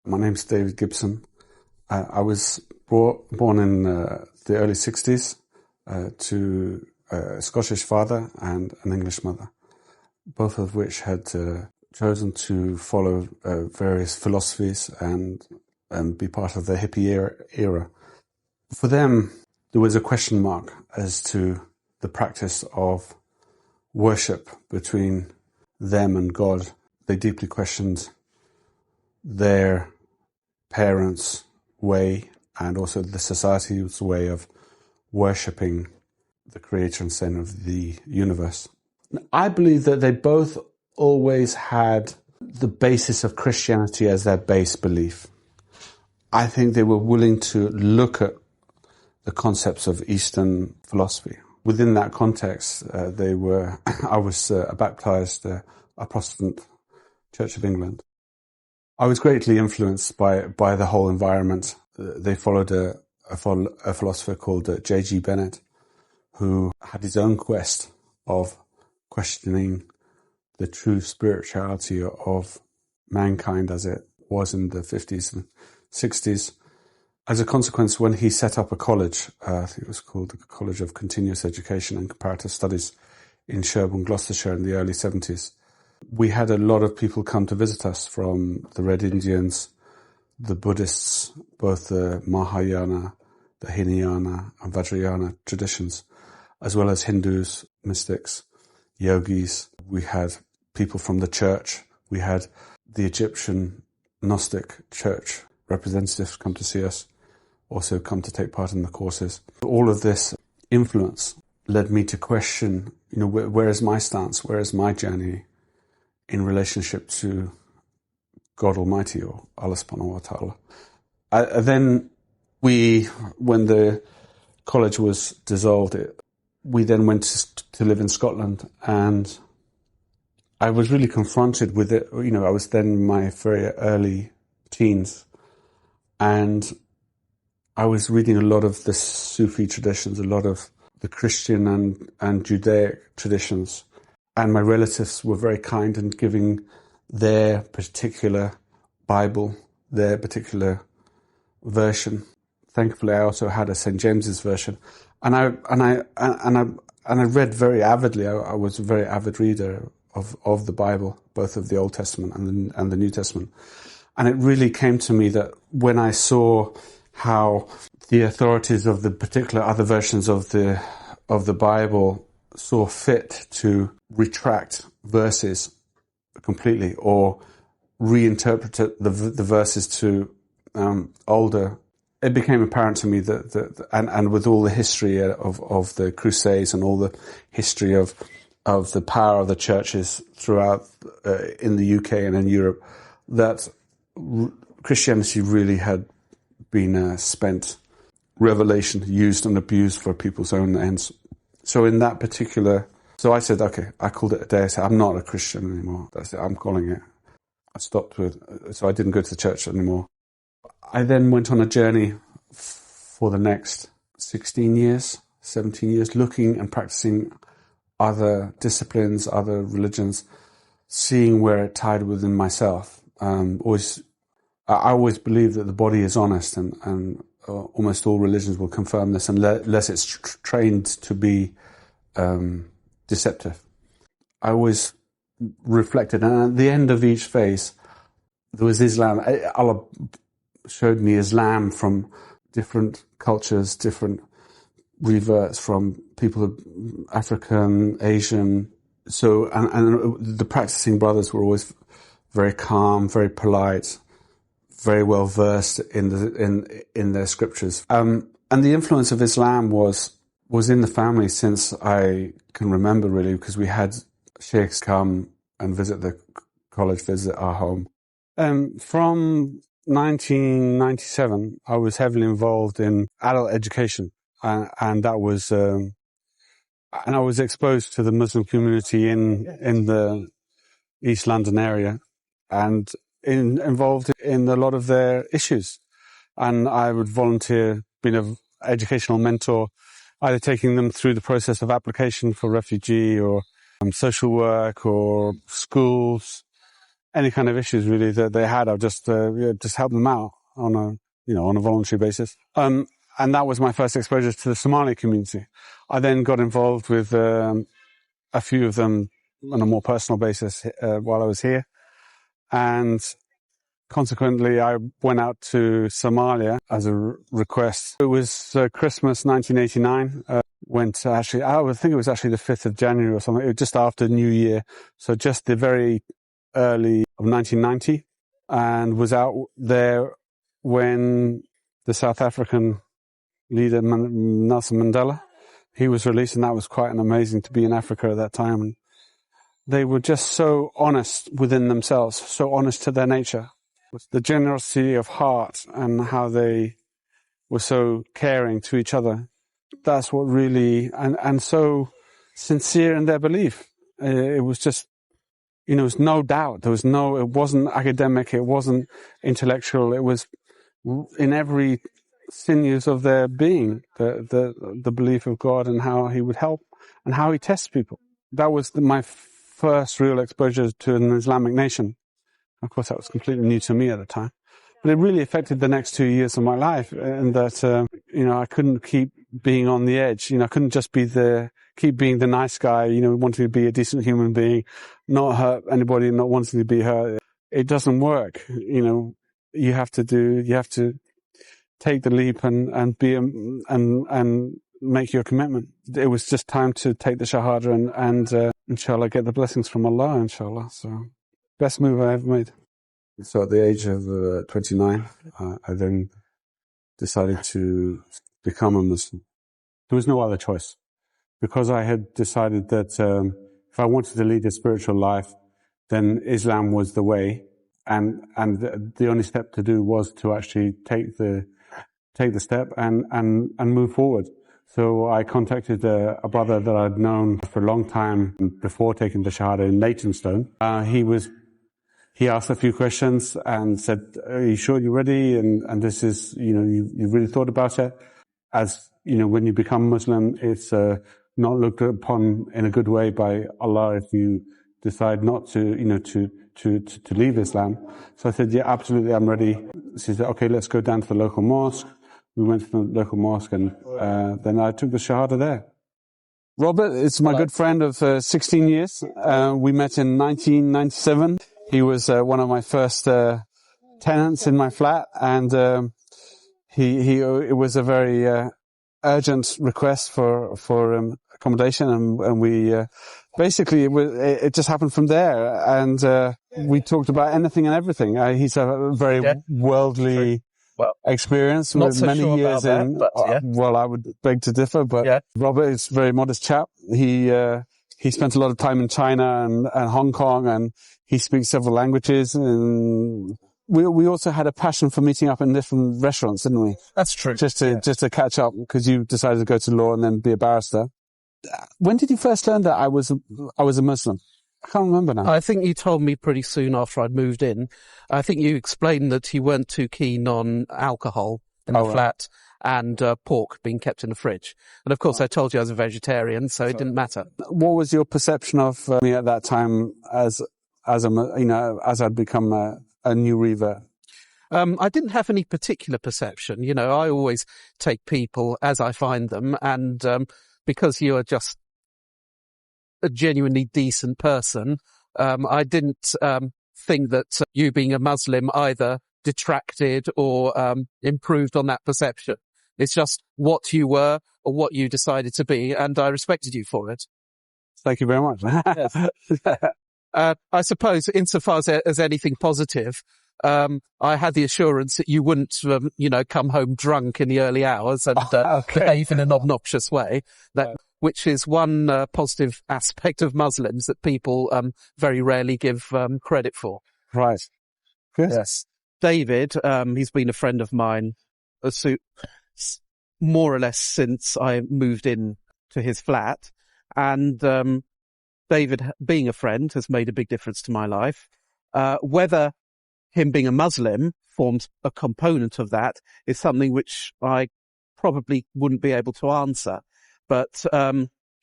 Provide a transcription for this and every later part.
My name's David Gibson. I was born in the early 60s to a Scottish father and an English mother, both of which had chosen to follow various philosophies and be part of the hippie era. For them, there was a question mark as to the practice of worship between them and God. They deeply questioned their parents' way and also the society's way of worshipping the creator and center of the universe. I believe that they both always had the basis of Christianity as their base belief. I think they were willing to look at the concepts of Eastern philosophy. Within that context, I was baptized a Protestant Church of England. I was greatly influenced by the whole environment. They followed a philosopher called J.G. Bennett, who had his own quest of questioning the true spirituality of mankind as it was in the 50s and 60s. As a consequence, when he set up a college, I think it was called the College of Continuous Education and Comparative Studies in Sherborne, Gloucestershire in the early 70s, we had a lot of people come to visit us from the Red Indians, the Buddhists, both the Mahayana, the Hinayana and Vajrayana traditions, as well as Hindus, mystics, yogis. We had people from the church. We had the Egyptian Gnostic church representatives come to see us, also come to take part in the courses. All of this influence led me to question, where is my stance? Where is my journey in relationship to God Almighty or Allah subhanahu wa ta'ala. Then when the college was dissolved, we then went to live in Scotland, and I was really confronted with it. I was then in my very early teens, and I was reading a lot of the Sufi traditions, a lot of the Christian and Judaic traditions. And my relatives were very kind in giving their particular Bible, their particular version. Thankfully, I also had a St. James's version, and I read very avidly. I was a very avid reader of the Bible, both of the Old Testament and the New Testament. And it really came to me that when I saw how the authorities of the particular other versions of the Bible saw fit to retract verses completely or reinterpret the verses to older, it became apparent to me that and with all the history of the Crusades and all the history of the power of the churches throughout in the UK and in Europe, that Christianity really had been spent, revelation used and abused for people's own ends. So in that particular, I said, okay, I called it a day. I said, I'm not a Christian anymore. That's it. I'm calling it. I stopped so I didn't go to the church anymore. I then went on a journey for the next 16 years, 17 years, looking and practicing other disciplines, other religions, seeing where it tied within myself. I always believe that the body is honest, and almost all religions will confirm this unless it's trained to be deceptive. I always reflected, and at the end of each phase, there was Islam. Allah showed me Islam from different cultures, different reverts from people of African, Asian. So, and the practicing brothers were always very calm, very polite, very well versed in their scriptures. And the influence of Islam was in the family since I can remember, really, because we had sheikhs come and visit the college, visit our home. From 1997, I was heavily involved in adult education, and that was, and I was exposed to the Muslim community in the East London area, and involved in a lot of their issues. And I would volunteer being an educational mentor, either taking them through the process of application for refugee or social work or schools, any kind of issues really that they had. I've just helped them out on a voluntary basis. And that was my first exposure to the Somali community. I then got involved with a few of them on a more personal basis while I was here, and consequently, I went out to Somalia as a request. It was Christmas 1989. I think it was actually the 5th of January or something. It was just after New Year. So just the very early of 1990, and was out there when the South African leader, Nelson Mandela, he was released, and that was quite amazing to be in Africa at that time. And they were just so honest within themselves, so honest to their nature. The generosity of heart and how they were so caring to each other. That's what really, and so sincere in their belief. It was just, there was no doubt. It wasn't academic. It wasn't intellectual. It was in every sinews of their being, the belief of God and how he would help and how he tests people. That was my first real exposure to an Islamic nation. Of course, that was completely new to me at the time. But it really affected the next 2 years of my life, and that, I couldn't keep being on the edge. I couldn't just keep being the nice guy, wanting to be a decent human being, not hurt anybody, not wanting to be hurt. It doesn't work. You have to take the leap and be, and make your commitment. It was just time to take the shahada and inshallah get the blessings from Allah, inshallah. So, best move I ever made. So at the age of 29, I then decided to become a Muslim. There was no other choice, because I had decided that if I wanted to lead a spiritual life, then Islam was the way, and the only step to do was to actually take the step and move forward. So I contacted a brother that I'd known for a long time before taking the Shahada in Leytonstone. He asked a few questions and said, "Are you sure you're ready? And this is, you've really thought about it." As, when you become Muslim, it's not looked upon in a good way by Allah if you decide not to, to leave Islam. So I said, "Yeah, absolutely, I'm ready." She said, "Okay, let's go down to the local mosque." We went to the local mosque, and then I took the Shahada there. Robert is my good friend of 16 years. We met in 1997. He was one of my first tenants in my flat, and it was a very urgent request for accommodation, and we basically it just happened from there, and we talked about anything and everything. He's a very worldly experience with many years in. Well, I would beg to differ, but Robert is a very modest chap. He spent a lot of time in China and Hong Kong, and he speaks several languages. And we also had a passion for meeting up in different restaurants, didn't we? That's true. Just to catch up, because you decided to go to law and then be a barrister. When did you first learn that I was a Muslim? I can't remember now. I think you told me pretty soon after I'd moved in. I think you explained that you weren't too keen on alcohol in the flat and pork being kept in the fridge. And of course, I told you I was a vegetarian, so it didn't matter. What was your perception of me at that time as I'd become a new revert? I didn't have any particular perception. I always take people as I find them, and because you are just a genuinely decent person, I didn't think that you being a Muslim either detracted or improved on that perception. It's just what you were or what you decided to be, and I respected you for it. Thank you very much. Yes. I suppose, insofar as anything positive, I had the assurance that you wouldn't, come home drunk in the early hours and behave in an obnoxious way. Which is one positive aspect of Muslims that people very rarely give credit for. Right. Good. Yes. David, he's been a friend of mine more or less since I moved in to his flat. And David, being a friend, has made a big difference to my life. Whether him being a Muslim forms a component of that is something which I probably wouldn't be able to answer. But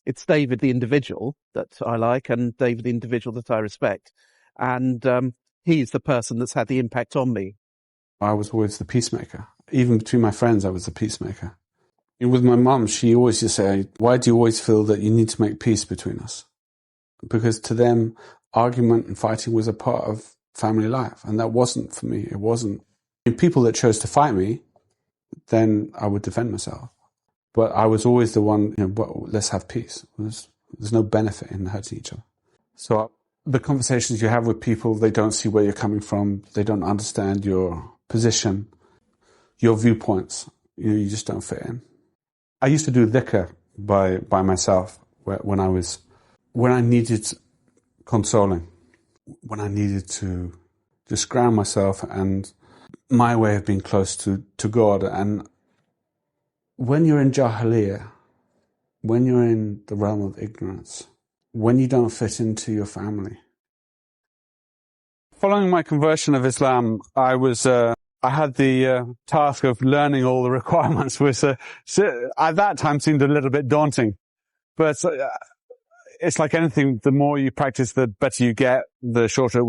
it's David the individual that I like, and David the individual that I respect. And he's the person that's had the impact on me. I was always the peacemaker. Even between my friends, I was the peacemaker. And with my mum, she always used to say, why do you always feel that you need to make peace between us? Because to them, argument and fighting was a part of family life. And that wasn't for me. It wasn't. And people that chose to fight me, then I would defend myself. But I was always the one, let's have peace. There's no benefit in hurting each other. So the conversations you have with people, they don't see where you're coming from. They don't understand your position, your viewpoints. You just don't fit in. I used to do dhikr by myself when I needed consoling, when I needed to just ground myself and my way of being close to God. And when you're in Jahiliyyah, when you're in the realm of ignorance, when you don't fit into your family. Following my conversion of Islam, I had the task of learning all the requirements, which at that time seemed a little bit daunting. But it's like anything, the more you practice, the better you get, the shorter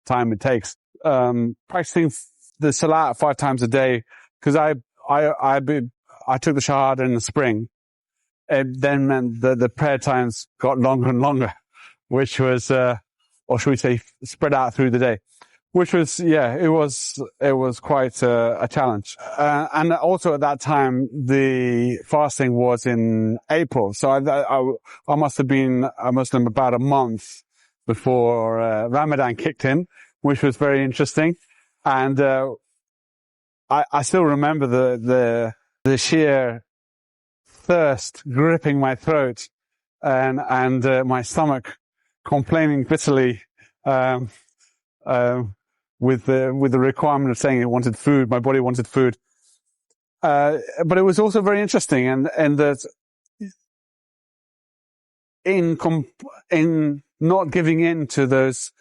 time it takes. Practicing the salat 5 times a day, because I took the shahada in the spring. It then meant that the prayer times got longer and longer, which was, or should we say, spread out through the day, which was, it was quite a challenge. And also at that time, the fasting was in April. So I must have been a Muslim about a month before Ramadan kicked in, which was very interesting. And I still remember the sheer thirst gripping my throat and my stomach complaining bitterly with the requirement of saying it wanted food. My body wanted food. But it was also very interesting and that in not giving in to those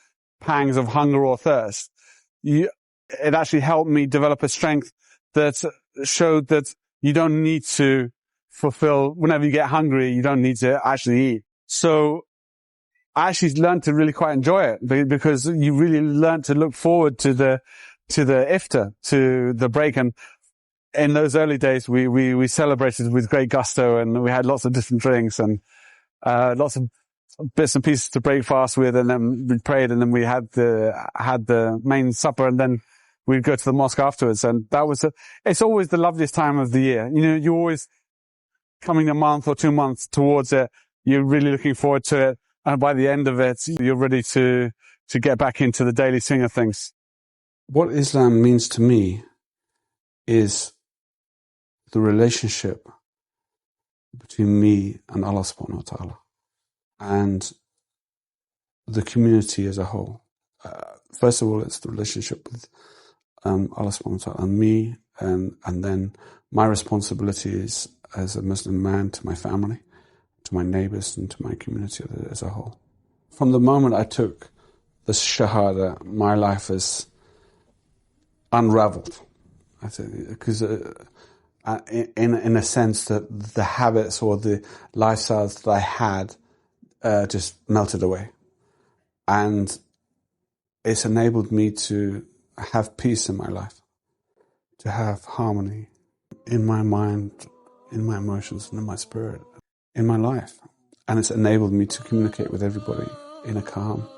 pangs of hunger or thirst, it actually helped me develop a strength that showed that you don't need to fulfill, whenever you get hungry, you don't need to actually eat. So I actually learned to really quite enjoy it because you really learned to look forward to the iftar, to the break. And in those early days, we celebrated with great gusto and we had lots of different drinks and, lots of bits and pieces to break fast with. And then we prayed and then we had the main supper and then we'd go to the mosque afterwards. And it's always the loveliest time of the year. You're always coming a month or 2 months towards it. You're really looking forward to it. And by the end of it, you're ready to get back into the daily swing of things. What Islam means to me is the relationship between me and Allah subhanahu wa ta'ala and the community as a whole. First of all, it's the relationship with Allah subhanahu wa ta'ala and me, and then my responsibility is as a Muslim man to my family, to my neighbors, and to my community as a whole. From the moment I took the shahada, my life is unraveled. I think because in a sense that the habits or the lifestyles that I had just melted away, and it's enabled me to have peace in my life, to have harmony in my mind, in my emotions, and in my spirit, in my life. And it's enabled me to communicate with everybody in a calm,